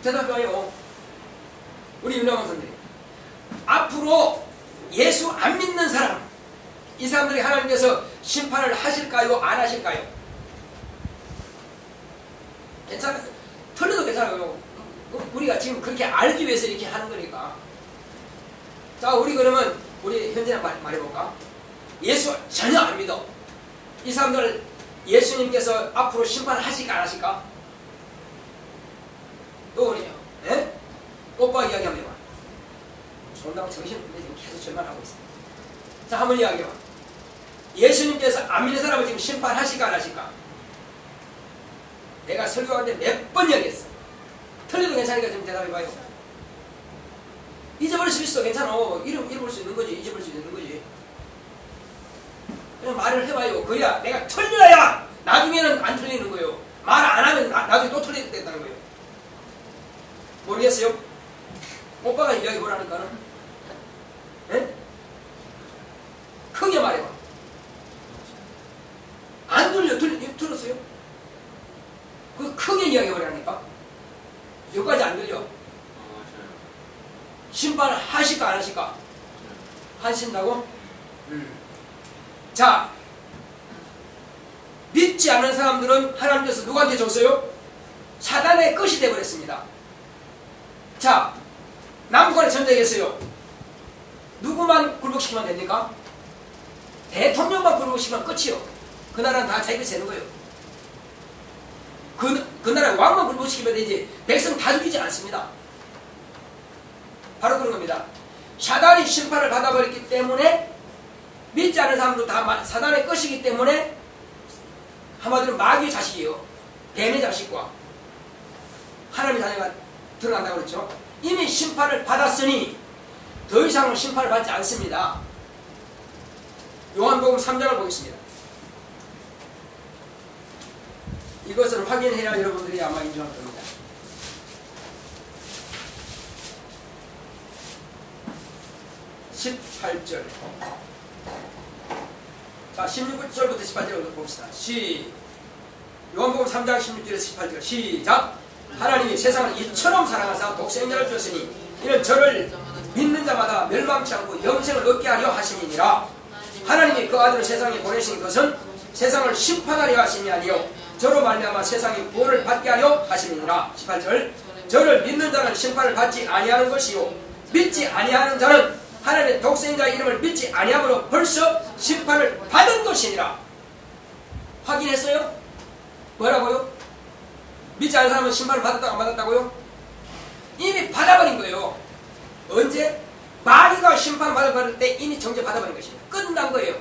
대답해요. 우리 윤영원 선생님. 앞으로 예수 안 믿는 사람, 이 사람들이 하나님께서 심판을 하실까요? 안 하실까요? 괜찮아요. 틀려도 괜찮아요. 우리가 지금 그렇게 알기 위해서 이렇게 하는 거니까. 자, 우리 그러면 우리 현진아 말해볼까? 예수 전혀 안 믿어. 이 사람들 예수님께서 앞으로 심판하실까 안 하실까? 또 우리요. 예? 오빠 이야기 한번 해봐. 존다고 정신없는데 지금 계속 절망하고 있어. 자, 한번 이야기해봐. 예수님께서 안 믿는 사람을 지금 심판하실까 안 하실까? 내가 설교하는데 몇 번 이야기했어. 틀려도 괜찮으니까 좀 대답해봐요. 잊어버릴 수 있어. 괜찮아. 잃어버릴 수 있는 거지. 잊어버릴 수 있는 거지. 그냥 말을 해봐요. 그래야 내가 틀려야 나중에는 안 틀리는 거예요. 말 안 하면 나중에 또 틀리겠다는 거예요. 모르겠어요? 오빠가 이야기 뭐라니까는? 네? 크게 말해봐. 안 들었어요? 그 크게 이야기 뭐라니까? 여기까지 안 들려? 심판을 하실까 안 하실까? 하신다고? 자, 믿지 않는 사람들은 하나님께서 누구한테 줬어요? 사단의 끝이 되어버렸습니다. 자, 남북한에 전쟁했어요. 누구만 굴복시키면 됩니까? 대통령만 굴복시키면 끝이요. 그 나라는 다 자기가 세는 거예요. 그 나라의 왕만 굴복시키면 되지 백성 다 죽이지 않습니다. 바로 그런 겁니다. 사단이 심판을 받아버렸기 때문에 믿지 않는 사람도 다 사단의 것이기 때문에 한마디로 마귀의 자식이에요. 뱀의 자식과 하나님의 자녀가 드러난다고 그랬죠. 이미 심판을 받았으니 더 이상은 심판을 받지 않습니다. 요한복음 3장을 보겠습니다. 이것을 확인해야 여러분들이 아마 인정할 겁니다. (18절) 자, 16절부터 18절부터 봅시다. 요한복음 3장 16절에서 18절 시작. 하나님이 세상을 이처럼 사랑하사 독생자를 주셨으니 이는 저를 믿는 자마다 멸망치 않고 영생을 얻게 하려 하심이니라. 하나님이 그 아들을 세상에 보내신 것은 세상을 심판하려 하심이 아니요 저로 말미암아 세상이 구원을 받게 하려 하심이니라. 18절 저를 믿는 자는 심판을 받지 아니하는 것이요 믿지 아니하는 자는 하나님의 독생자의 이름을 믿지 아니함으로 벌써 심판을 받은 것이니라. 확인했어요? 뭐라고요? 믿지 않는 사람은 심판을 받았다고 안 받았다고요? 이미 받아버린 거예요. 언제? 마귀가 심판을 받을 때 이미 정죄 받아버린 것입니다. 끝난 거예요.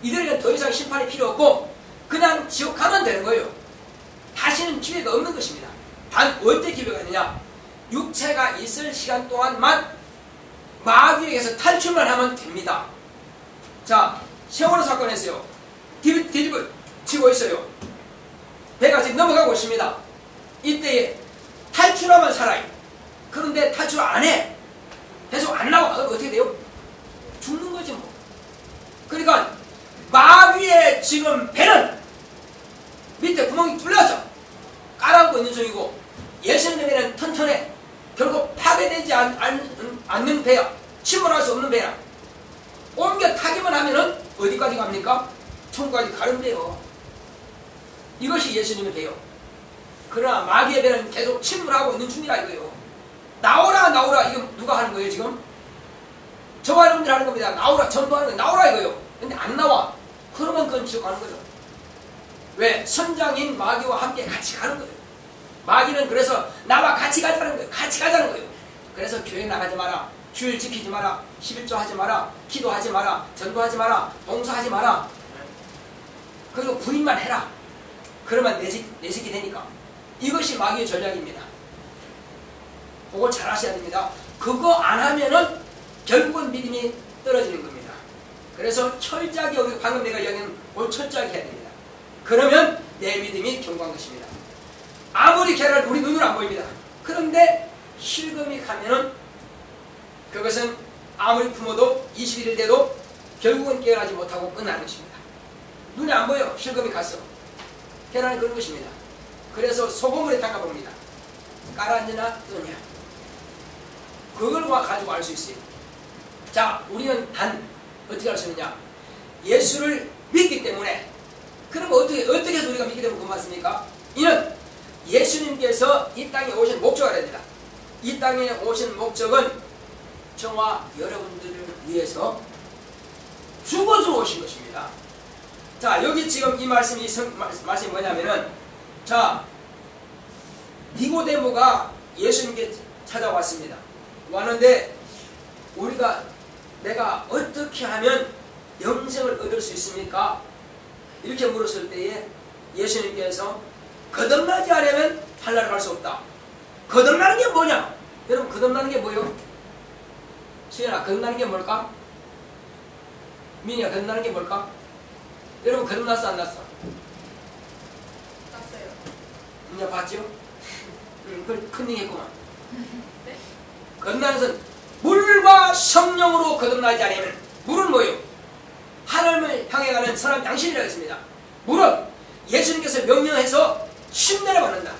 이들에게는 더 이상 심판이 필요 없고 그냥 지옥 가면 되는 거예요. 다시는 기회가 없는 것입니다. 단 어때 기회가 있느냐? 육체가 있을 시간 동안만 마귀에게서 탈출만 하면 됩니다. 자, 세월호 사건에서요. 디립을 치고 있어요. 배가 지금 넘어가고 있습니다. 이때에 탈출하면 살아요. 그런데 탈출 안 해. 계속 안 나와. 어떻게 돼요? 죽는 거지 뭐. 그러니까 마귀의 지금 배는 밑에 구멍이 뚫려서 깔아앉고 있는 중이고 예수님의 배는 튼튼해. 결국 파괴되지 않는 배야. 침몰할 수 없는 배야. 옮겨 타기만 하면은 어디까지 갑니까? 천국까지 가는데요. 이것이 예수님의 배요. 그러나 마귀의 배는 계속 침몰하고 있는 중이라 이거예요. 나오라 나오라. 이거 누가 하는 거예요 지금? 저와 여러분들이 하는 겁니다. 나오라 전도하는 거예요. 나오라 이거예요. 근데 안 나와. 그러면 그건 지옥 가는 거죠. 왜? 선장인 마귀와 함께 같이 가는 거예요. 마귀는 그래서 나와 같이 가자는 거예요. 같이 가자는 거예요. 그래서 교회 나가지 마라. 주일 지키지 마라. 11조 하지 마라. 기도하지 마라. 전도하지 마라. 봉사하지 마라. 그리고 부인만 해라. 그러면 내색이 되니까. 이것이 마귀의 전략입니다. 그거 잘 하셔야 됩니다. 그거 안 하면은 결국은 믿음이 떨어지는 겁니다. 그래서 철저하게 우리 방금 내가 이야기한 걸 철저하게 해야 됩니다. 그러면 내 믿음이 견고한 것입니다. 아무리 계란 우리 눈으로 안 보입니다. 그런데 실금이 가면은 그것은 아무리 품어도 21일 돼도 결국은 깨어나지 못하고 끝나는 것입니다. 눈에 안 보여. 실금이 갔어. 계란이 그런 것입니다. 그래서 소금물에 담가봅니다. 가라앉으나 뜨냐. 그걸 가지고 알 수 있어요. 자, 우리는 단 어떻게 할 수 있느냐? 예수를 믿기 때문에. 그럼 어떻게 해서 우리가 믿게 되면 고맙습니까? 이는 예수님께서 이 땅에 오신 목적을 합니다. 이 땅에 오신 목적은 저와 여러분들을 위해서 죽어서 오신 것입니다. 자, 여기 지금 이 말씀이 뭐냐면은, 자, 니고데모가 예수님께 찾아왔습니다. 왔는데 내가 어떻게 하면 영생을 얻을 수 있습니까? 이렇게 물었을 때에 예수님께서 거듭나지 않으면 하늘나라에 갈 수 없다. 거듭나는 게 뭐냐? 여러분, 거듭나는 게 뭐예요? 수연아, 거듭나는 게 뭘까? 민이야, 거듭나는 게 뭘까? 여러분, 거듭났어 안 났어? 났어요. 이제 봤죠? 그걸 큰일 했구만. 네? 거듭나는 것은 물과 성령으로 거듭나지 않으면, 물은 뭐예요? 하나님을 향해 가는 선한 양심이라고 했습니다. 물은 예수님께서 명령해서 침례를 받는다.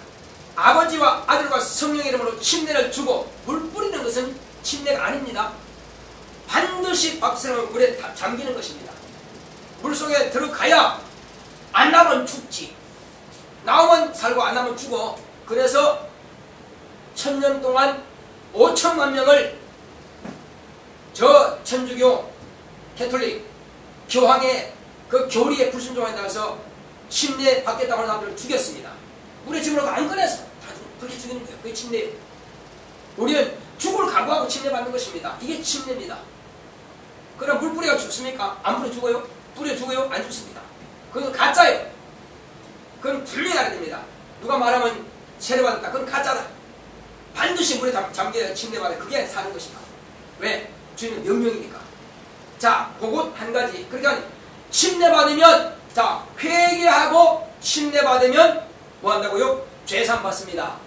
아버지와 아들과 성령의 이름으로 침례를 주고 물 뿌리는 것은 침례가 아닙니다. 반드시 박수는 물에 잠기는 것입니다. 물속에 들어가야 안 나오면 죽지. 나오면 살고 안 나오면 죽어. 그래서 1000년 동안 5천만 명을 저 천주교, 캐톨릭, 교황의 그 교리에 불순종에 따라서 침례 받겠다고 하는 사람들을 죽였습니다. 물에 집어넣고 안 꺼냈어. 다 그렇게 죽이는 거예요. 그게 침례예요. 우리는 죽을 각오하고 침례 받는 것입니다. 이게 침례입니다. 그럼 물 뿌려가 죽습니까? 안 뿌려 죽어요? 뿌려 죽어요? 안 죽습니다. 그건 가짜예요. 그건 분명히 알아야 됩니다. 누가 말하면 세례받았다. 그건 가짜다. 반드시 물에 잠겨야 침례받아야 그게 사는 것이다. 왜? 주님의 명령이니까. 자, 그것 한 가지. 그러니까 침례받으면, 자, 회개하고 침례받으면 뭐 한다고요? 죄산 받습니다.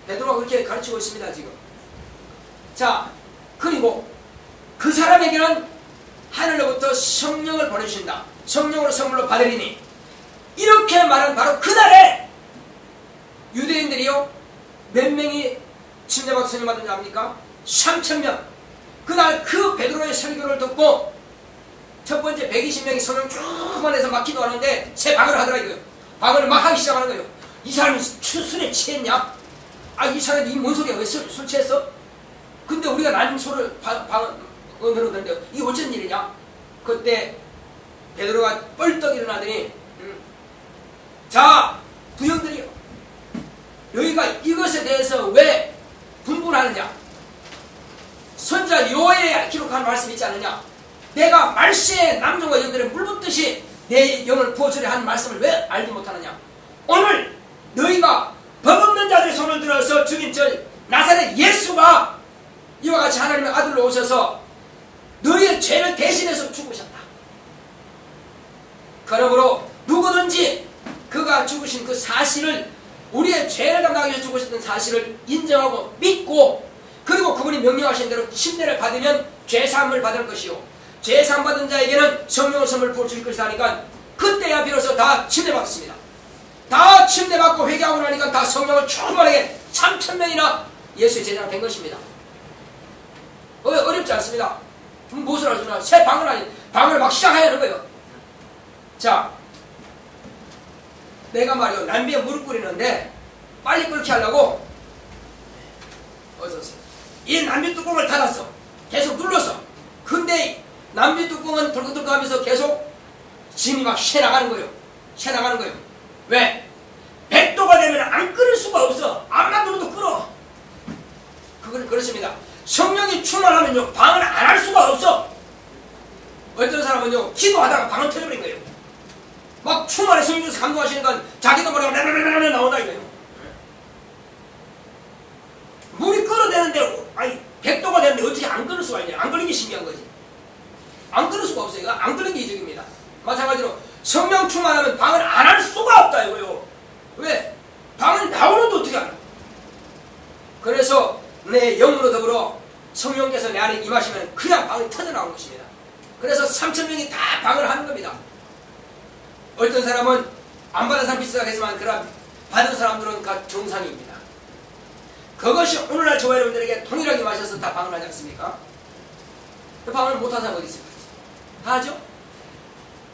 베드로가 그렇게 가르치고 있습니다, 지금. 자, 그리고 그 사람에게는 하늘로부터 성령을 보내주신다. 성령으로 선물로 받으리니. 이렇게 말한 바로 그날에 유대인들이요, 몇 명이 침례받고 성령 받은 줄 압니까? 3000명. 그날 그 베드로의 설교를 듣고 첫 번째 120명이 성령 쭉 보내서 막 기도하는데 새 방언을 하더라 이거요. 방언을 막 하기 시작하는 거예요. 이 사람이 술에 취했냐? 아, 이 사람이 뭔 소리야? 왜 술 취했어? 근데 우리가 난 소를 방언으로 듣는데 이게 어쩐 일이냐? 그때 베드로가 뻘떡 일어나더니 자, 부형들이요, 여기가 이것에 대해서 왜 분분하느냐? 선자 요에 기록한 말씀이 있지 않느냐? 내가 말세에 남종과 여인들에 물붓듯이 내 영을 부어주려 하는 말씀을 왜 알지 못하느냐? 오늘 너희가 법 없는 자들의 손을 들어서 죽인 저 나사렛 예수가 이와 같이 하나님의 아들로 오셔서 너희의 죄를 대신해서 죽으셨다. 그러므로 누구든지 그가 죽으신 그 사실을, 우리의 죄를 담당하기 위해서 죽으셨던 사실을 인정하고 믿고, 그리고 그분이 명령하신 대로 침례를 받으면 죄사함을 받을 것이요, 죄사함 받은 자에게는 성령의 선물 부어 줄 것이다 하니까 그때야 비로소 다 침례받습니다. 다 침례받고 회개하고 나니까 다 성령을 충만하게 3,000명이나 예수의 제자가 된 것입니다. 어렵지 않습니다. 무엇을 하시나? 새 방을 아니, 방을 막 시작해야 하는 거예요. 자, 내가 말이요, 남비에 물을 끓이는데 빨리 끓게 하려고 어서오세요. 이 남비 뚜껑을 닫았어. 계속 눌렀어. 근데 남비 뚜껑은 덜컥덜컥 하면서 계속 짐이 막 새나가는 거예요. 새나가는 거예요. 왜? 100도가 되면 안 끓일 수가 없어. 암만 눌러도 끓어. 그렇습니다. 성령이 충만하면요, 방을 안 할 수가 없어. 어떤 사람은요, 기도하다가 방을 터져버린 거예요. 막 충만해 성령께서 감동하시니까 자기도 모르게 라라라라 나온다 이거예요. 물이 끓어대는데, 아니 100도가 되는데 어떻게 안 끓을 수가 있냐? 안 끓는 게 신기한 거지. 안 끓을 수가 없어요. 안 끓는 게 이득입니다. 마찬가지로 성령 충만하면 방을 안 할 수가 없다 이거요. 왜? 방을 나오는데 어떻게 하나? 그래서 내 영으로 더불어 성령께서 내 안에 임하시면 그냥 방이 터져나오는 것입니다. 그래서 3,000명이 다 방을 하는 겁니다. 어떤 사람은 안 받은 사람 비슷하겠지만 그런 받은 사람들은 다 정상입니다. 그것이 오늘날 저와 여러분들에게 동일하게 마셔서 다 방을 하지 않습니까? 그 방을 못하는 사람 어디 있을까? 다 하죠?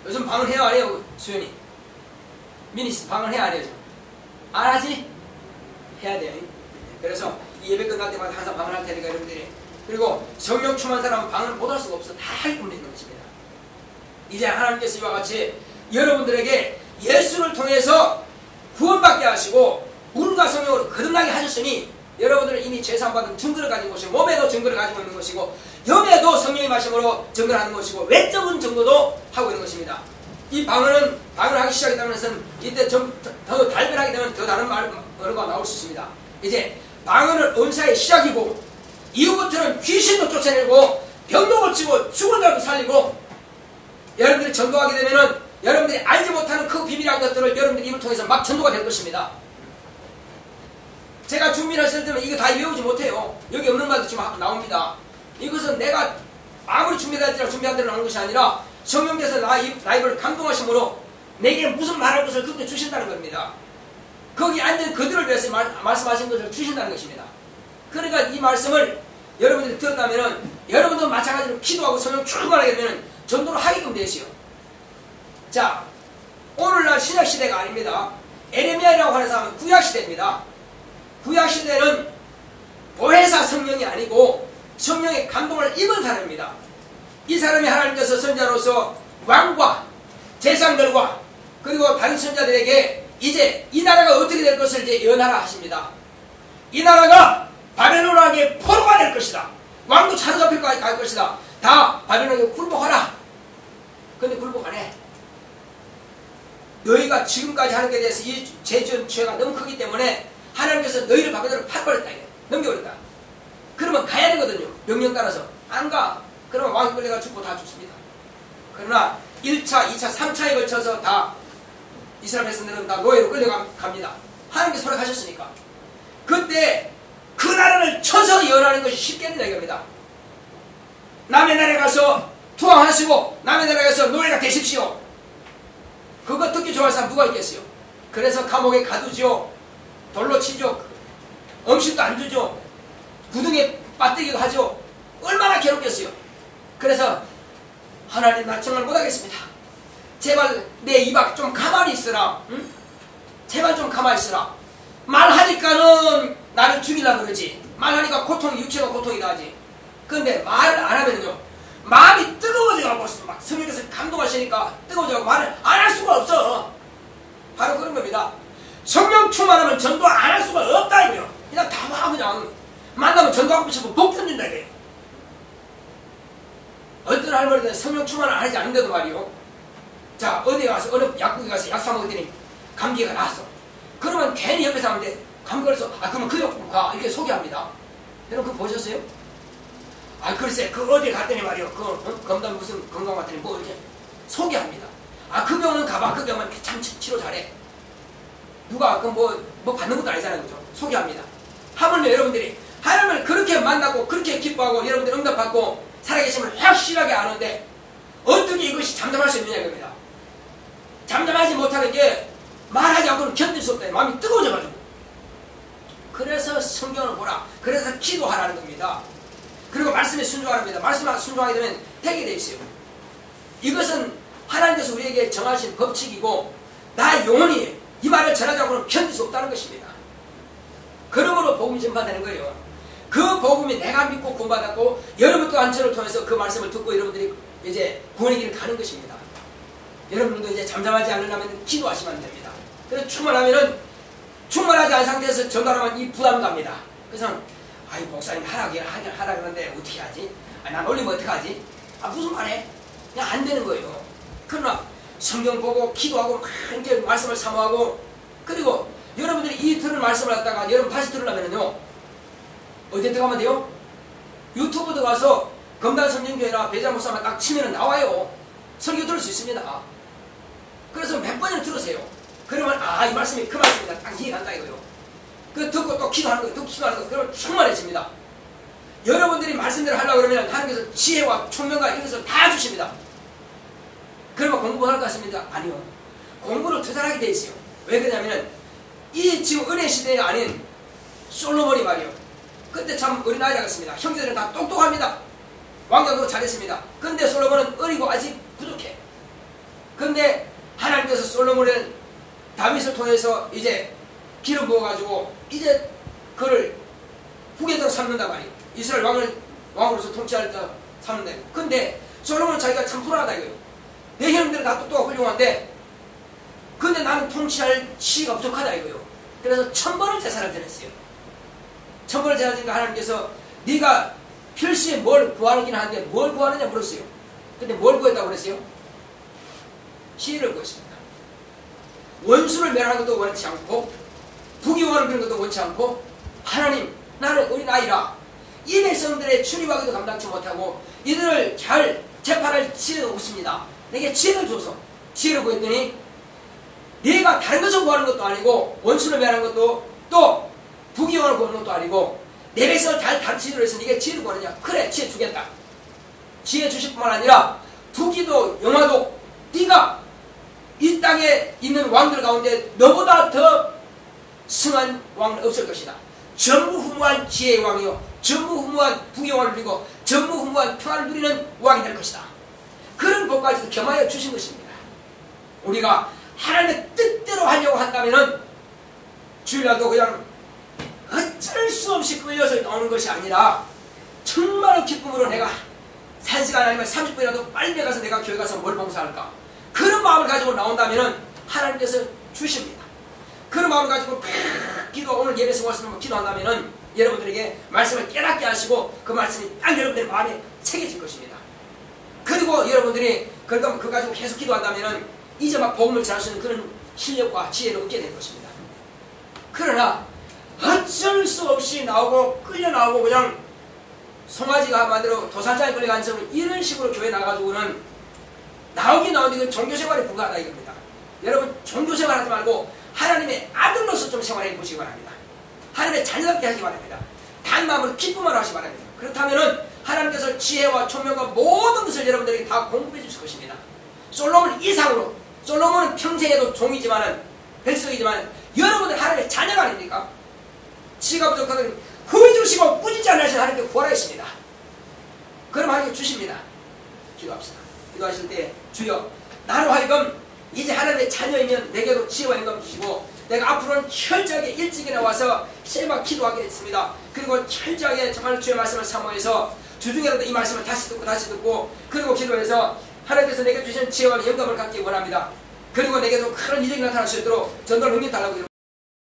요즘 방을 해야 안 해요, 수연이? 미니스 방을 해야 안 해요? 안 하지? 해야 돼요. 그래서 이 예배 끝날 때마다 항상 방을 할 테니까 여러분들이, 그리고 성령 충만 사람은 방을 못 할 수가 없어. 다 하게끔 되는 것입니다. 이제 하나님께서 이와 같이 여러분들에게 예수를 통해서 구원받게 하시고 물과 성령으로 거듭나게 하셨으니 여러분들은 이미 죄사함 받은 증거를 가지고 오시고, 몸에도 증거를 가지고 있는 것이고, 영에도 성령의 말씀으로 증거를 하는 것이고, 외적인 증거도 하고 있는 것입니다. 이 방언은, 방언을 하기 시작했다는 것은 이때 더 달변하게 되면 더 다른 언어가 나올 수 있습니다. 이제 방언은 은사의 시작이고, 이후부터는 귀신도 쫓아내고 병도 고치고 죽은 자도 살리고, 여러분들이 전도하게 되면은 여러분들이 알지 못하는 그 비밀한 것들을 여러분들이 입을 통해서 막 전도가 될 것입니다. 제가 준비를 했을 때는 이거 다 외우지 못해요. 여기 없는 말도 지금 나옵니다. 이것은 내가 아무리 준비할 대로 나오는 것이 아니라 성령께서 나 입을 감동하심으로 내게 무슨 말할 것을 그렇게 주신다는 겁니다. 거기 앉은 그들을 위해서 말씀하신 것을 주신다는 것입니다. 그러니까 이 말씀을 여러분들이 들었다면 여러분도 마찬가지로 기도하고 성령 충만하게 되면 전도를 하게끔 되시오. 자, 오늘날 신약시대가 아닙니다. 에레미야라고 하는 사람은 구약시대입니다. 구약시대는 보혜사 성령이 아니고 성령의 감동을 입은 사람입니다. 이 사람이 하나님께서 선자로서 왕과 제사장들과 그리고 다른 선자들에게 이제 이 나라가 어떻게 될 것을 이제 예언하라 하십니다. 이 나라가 바벨론에게 포로가 될 것이다. 왕도 사로잡힐 갈 것이다. 다 바벨론에게 굴복하라. 근데 굴복 안 해. 너희가 지금까지 하는 것에 대해서 이 죄지은 죄가 너무 크기 때문에 하나님께서 너희를 바벨론으로 팔버렸다. 넘겨버렸다. 그러면 가야 되거든요. 명령 따라서. 안 가. 그러면 왕이 끌려가 죽고 다 죽습니다. 그러나 1차, 2차, 3차에 걸쳐서 다 이스라엘 백성들은 다 노예로 끌려갑니다. 하나님께서 허락하셨으니까. 그때 그 나라를 쳐서 예언하는 것이 쉽겠느냐 이겁니다. 남의 나라에 가서 투항하시고 남의 나라에 가서 노예가 되십시오. 그거 듣기 좋아할 사람 누가 있겠어요? 그래서 감옥에 가두죠. 돌로 치죠. 음식도 안 주죠. 구덩이에 빠뜨기도 하죠. 얼마나 괴롭겠어요. 그래서 하나님 나 정말 못하겠습니다. 제발 내 입 앞 좀 가만히 있으라. 응? 제발 좀 가만히 있으라. 말하니까는 나를 죽이려고 그러지. 말하니까 고통이, 육체가 고통이다 하지. 그런데 말을 안 하면요 마음이 뜨거워져가고 막 성령께서 감동하시니까 뜨거워져가고 말을 안 할 수가 없어. 바로 그런 겁니다. 성령 충만하면 전도 안 할 수가 없다 이거요. 그냥 다 와. 그냥 만나면 전도하고 싶으면 못 견딘다 이거예요. 어떤 어떤 할머니는 성령 충만을 안 하지 않는데도 말이요. 자, 어디 가서, 어느 약국에 가서 약 사 먹었더니 감기가 나왔어. 그러면 괜히 옆에 사람한테 감기 걸려서, 그러면 그 약국 가. 이렇게 소개합니다. 여러분, 그거 보셨어요? 글쎄, 그 어디 갔더니 말이요. 검단 무슨 건강 갔더니 뭐 이렇게 소개합니다. 그 병원 가봐. 그 병원 참 치료 잘해. 누가, 뭐 받는 것도 아니잖아요. 그죠? 소개합니다. 하물며 여러분들이 하나님을 그렇게 만나고, 그렇게 기뻐하고, 여러분들이 응답받고, 살아계심을 확실하게 아는데, 어떻게 이것이 잠잠할 수 있느냐, 이겁니다. 잠잠하지 못하는 게 말하지 않고는 견딜 수 없다. 마음이 뜨거워져가지고. 그래서 성경을 보라. 그래서 기도하라는 겁니다. 그리고 말씀에 순종하랍니다. 말씀에 순종하게 되면 되게 돼 있어요. 이것은 하나님께서 우리에게 정하신 법칙이고, 나 영혼이 이 말을 전하지 않고는 견딜 수 없다는 것입니다. 그러므로 복음이 전파되는 거예요. 그 복음이 내가 믿고 구원받았고, 여러분 또한 저를 통해서 그 말씀을 듣고 여러분들이 이제 구원의 길을 가는 것입니다. 여러분도 이제 잠잠하지 않으려면 기도하시면 됩니다. 그래서 충만하지 않은 상태에서 전달하면 이 부담갑니다. 그래서 목사님 하라 그러는데 어떻게 하지? 난 올리면 어떡하지? 무슨 말해? 그냥 안 되는 거예요. 그러나 성경 보고 기도하고 이렇게 말씀을 사모하고, 그리고 여러분들이 이 들은 말씀을 갖다가 여러분 다시 들으려면요, 어디에 들어가면 돼요? 유튜브 들어가서 검단 성경교회나 배자 목사만 딱 치면 나와요. 설교 들을 수 있습니다. 그래서 몇 번이나 들으세요. 그러면 이 말씀이 그 말씀이다. 딱 이해간다 이거요. 그 듣고 또 기도하는 거예요. 듣고 기도하는 거예요. 그러면 충만해집니다. 여러분들이 말씀대로 하려고 그러면 하나님께서 지혜와 총명과 이런 것을 다 주십니다. 그러면 공부할 것 같습니다. 아니요. 공부를 더 잘하게 돼 있어요. 왜 그러냐면은 이 지금 은혜 시대에 아닌 솔로몬이 말이요. 그때 참 어린아이 같습니다. 형제들은 다 똑똑합니다. 왕자도 잘했습니다. 근데 솔로몬은 어리고 아직 부족해. 근데 하나님께서 솔로몬을 다윗을 통해서 이제 기름 부어가지고 이제 그를 후계자로 삼는단 말이에요. 이스라엘 왕으로서 통치할 때 삼는다. 근데 솔로몬은 자기가 참 불안하다 이거예요. 내 형들은 다 똑똑하고 훌륭한데, 근데 나는 통치할 지혜가 부족하다 이거예요. 그래서 1000번을 제사를 드렸어요. 1000번을 제사 드리니까 하나님께서 네가 필수에 뭘 구하긴 하는데 뭘 구하느냐 물었어요. 근데 뭘 구했다고 그랬어요? 지혜를 구했습니다. 원수를 멸하는 것도 원치 않고, 부귀영화를 그런 것도 원치 않고, 하나님, 나는 어린아이라 이 백성들의 출입하기도 감당치 못하고 이들을 잘 재판할 지혜가 없습니다. 내게 지혜를 줘서 지혜를 구했더니, 네가 다른 것을 구하는 것도 아니고 원수를 멸하는 것도 또 부귀영화를 구하는 것도 아니고 내 백성을 잘 다루시도록 해서 네가 지혜를 구하느냐? 그래, 지혜 주겠다. 지혜 주실 뿐만 아니라 부귀도 영화도 네가 이 땅에 있는 왕들 가운데 너보다 더 승한 왕은 없을 것이다. 전무후무한 지혜의 왕이요, 전무후무한 부귀영화를 누리고 전무후무한 평화를 누리는 왕이 될 것이다. 그런 복까지도 겸하여 주신 것입니다. 우리가 하나님의 뜻대로 하려고 한다면은 주일날도 그냥 어쩔 수 없이 끌려서 나오는 것이 아니라 정말로 기쁨으로 내가 1시간 아니면 30분이라도 빨리 가서 내가 교회 가서 뭘 봉사할까, 그런 마음을 가지고 나온다면은 하나님께서 주십니다. 그런 마음을 가지고 기도, 오늘 예배 성화스러운 기도한다면은 여러분들에게 말씀을 깨닫게 하시고 그 말씀이 딱 여러분들의 마음에 새겨질 것입니다. 그리고 여러분들이 그거 가지고 계속 기도한다면은 이제 막 복음을 전할 수 있는 그런 실력과 지혜를 얻게 될 것입니다. 그러나 어쩔 수 없이 나오고 끌려 나오고 그냥 송아지가 만들어 도살장에 끌려간 것처럼 이런 식으로 교회 나가지고는 나오긴 나오는데 종교생활에 불과하다 이겁니다. 여러분, 종교생활 하지 말고 하나님의 아들로서 좀 생활해 보시기 바랍니다. 하나님의 자녀답게 하시기 바랍니다. 단 마음으로 기쁨만 하시기 바랍니다. 그렇다면은 하나님께서 지혜와 총명과 모든 것을 여러분들에게 다 공급해 주실 것입니다. 솔로몬 이상으로, 솔로몬은 평생에도 종이지만은, 백성이지만 여러분들 하나님의 자녀가 아닙니까? 지가 부족하더니 후회 주시고 꾸짖지 않으신 하나님께 구하라 했습니다. 그럼 하나님께 주십니다. 기도합시다. 기도하실 때, 주여, 나로 하여금 이제 하나님의 자녀이면 내게도 지혜와 영감 주시고 내가 앞으로는 철저하게 일찍 일어나와서 세마 기도하게 됐습니다. 그리고 철저하게 정말 주의 말씀을 사모해서 주중에라도 이 말씀을 다시 듣고 그리고 기도해서 하나님께서 내게 주신 지혜와 영감을 갖기 원합니다. 그리고 내게도 큰 이적이 나타날 수 있도록 전도를 능력 달라고